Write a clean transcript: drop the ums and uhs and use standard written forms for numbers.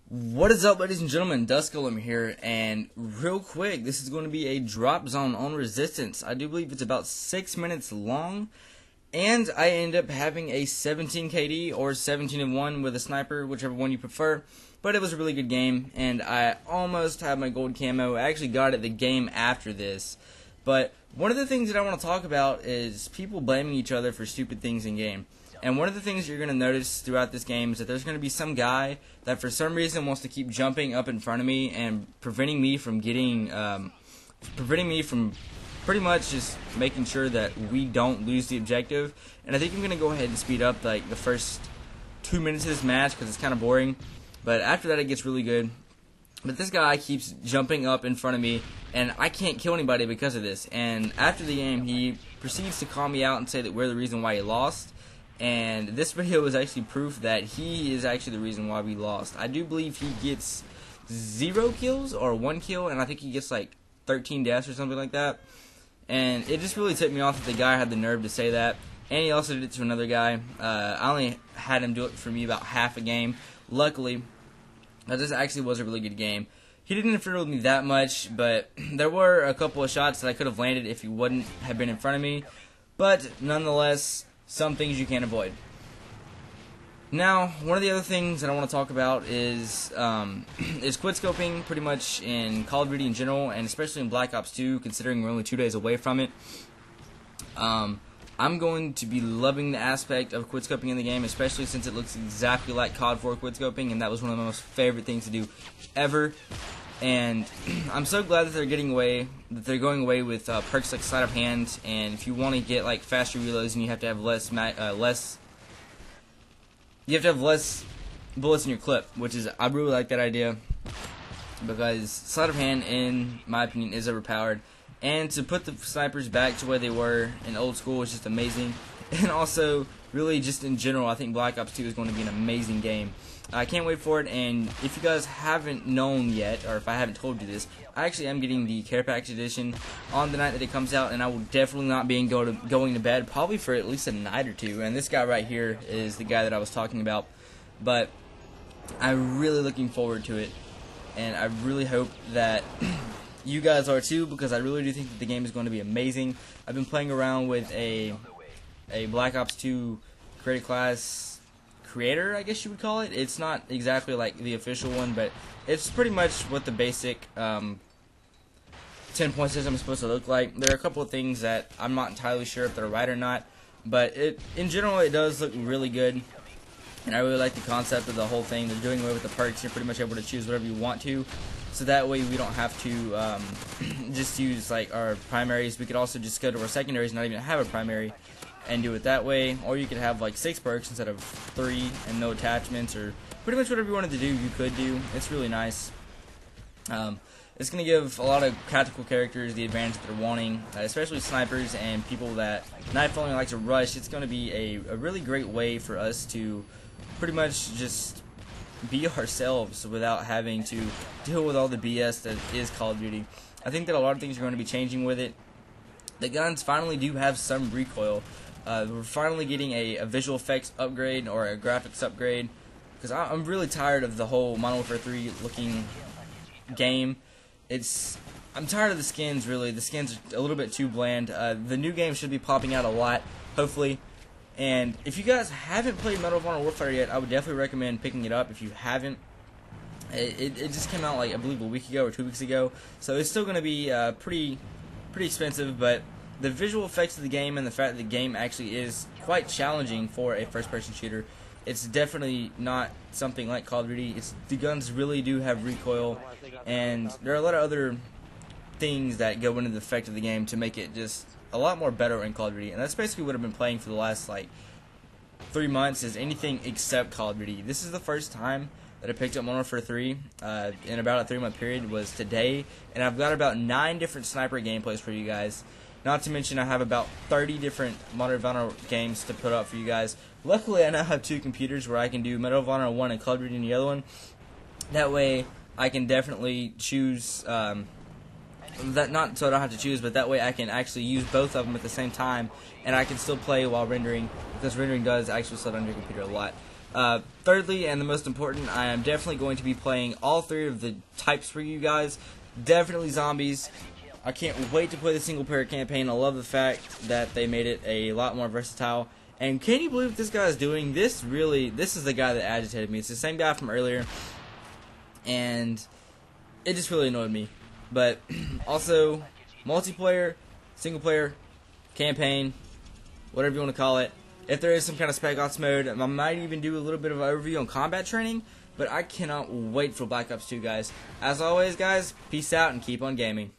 What is up, ladies and gentlemen? Duskulum here, and real quick, this is going to be a drop zone on Resistance. I do believe it's about 6 minutes long, and I end up having a 17 KD or 17-1 with a sniper, whichever one you prefer. But it was a really good game, and I almost have my gold camo. I actually got it the game after this. But one of the things that I want to talk about is people blaming each other for stupid things in game. And one of the things you're going to notice throughout this game is that there's going to be some guy that for some reason wants to keep jumping up in front of me and preventing me from pretty much just making sure that we don't lose the objective. And I think I'm going to go ahead and speed up like the first 2 minutes of this match because it's kind of boring. But after that it gets really good. But this guy keeps jumping up in front of me, and I can't kill anybody because of this. And after the game, he proceeds to call me out and say that we're the reason why he lost. And this video is actually proof that he is actually the reason why we lost. I do believe he gets 0 kills or 1 kill, and I think he gets like 13 deaths or something like that. And it just really tipped me off that the guy had the nerve to say that. And he also did it to another guy. I only had him do it for me about half a game. Luckily, this actually was a really good game. He didn't interfere with me that much, but there were a couple of shots that I could have landed if he wouldn't have been in front of me. But nonetheless, some things you can't avoid. Now, one of the other things that I want to talk about is quickscoping pretty much in Call of Duty in general, and especially in Black Ops 2, considering we're only 2 days away from it. I'm going to be loving the aspect of quickscoping in the game, especially since it looks exactly like COD 4 quickscoping, and that was one of my most favorite things to do ever. And I'm so glad that they're going away with perks like sleight of hand. And if you want to get like faster reloads, and you have to have less bullets in your clip, which is, I really like that idea because sleight of hand, in my opinion, is overpowered. And to put the snipers back to where they were in old school is just amazing. And also, really just in general, I think Black Ops 2 is going to be an amazing game. I can't wait for it, and if you guys haven't known yet, or if I haven't told you this, I actually am getting the Care Package Edition on the night that it comes out, and I will definitely not be going to bed, probably for at least a night or two. And this guy right here is the guy that I was talking about. But I'm really looking forward to it, and I really hope that you guys are too, because I really do think that the game is going to be amazing. I've been playing around with a Black Ops 2 creator class creator, I guess you would call it. It's not exactly like the official one, but it's pretty much what the basic 10-point system is supposed to look like. There are a couple of things that I'm not entirely sure if they're right or not, but in general it does look really good. And I really like the concept of the whole thing. They're doing away with the perks. You're pretty much able to choose whatever you want to. So that way we don't have to just use like our primaries. We could also just go to our secondaries, not even have a primary, and do it that way. Or you could have like 6 perks instead of 3 and no attachments, or pretty much whatever you wanted to do, you could do. It's really nice. It's going to give a lot of tactical characters the advantage that they're wanting, especially snipers and people that knife only like to rush. It's going to be a really great way for us to pretty much just be ourselves without having to deal with all the BS that is Call of Duty. I think that a lot of things are going to be changing with it. The guns finally do have some recoil. We're finally getting a visual effects upgrade or a graphics upgrade, because I'm really tired of the whole Modern Warfare 3 looking game. I'm tired of the skins, really. The skins are a little bit too bland. The new game should be popping out a lot, hopefully. And if you guys haven't played Medal of Honor Warfare yet, I would definitely recommend picking it up if you haven't. It just came out, like, I believe a week ago or 2 weeks ago, so it's still going to be pretty expensive, but the visual effects of the game and the fact that the game actually is quite challenging for a first-person shooter, it's definitely not something like Call of Duty. The guns really do have recoil, and there are a lot of other things that go into the effect of the game to make it just a lot more better in Call of Duty. And that's basically what I've been playing for the last like 3 months, is anything except Call of Duty. This is the first time that I picked up Modern Warfare 3 in about a 3-month period, was today, and I've got about 9 different sniper gameplays for you guys. Not to mention I have about 30 different Modern Warfare Honor games to put up for you guys. Luckily I now have 2 computers where I can do Medal of Honor 1 and Call of Duty in the other one. That way I can definitely choose not so I don't have to choose, but that way I can actually use both of them at the same time, and I can still play while rendering, because rendering does actually slow down your computer a lot. Thirdly, and the most important, I am definitely going to be playing all 3 of the types for you guys. Definitely zombies. I can't wait to play the single player campaign. I love the fact that they made it a lot more versatile. And can you believe what this guy is doing? This is the guy that agitated me. It's the same guy from earlier. And it just really annoyed me. But also, multiplayer, single player, campaign, whatever you want to call it. If there is some kind of Spec Ops mode, I might even do a little bit of an overview on combat training. But I cannot wait for Black Ops 2, guys. As always, guys, peace out and keep on gaming.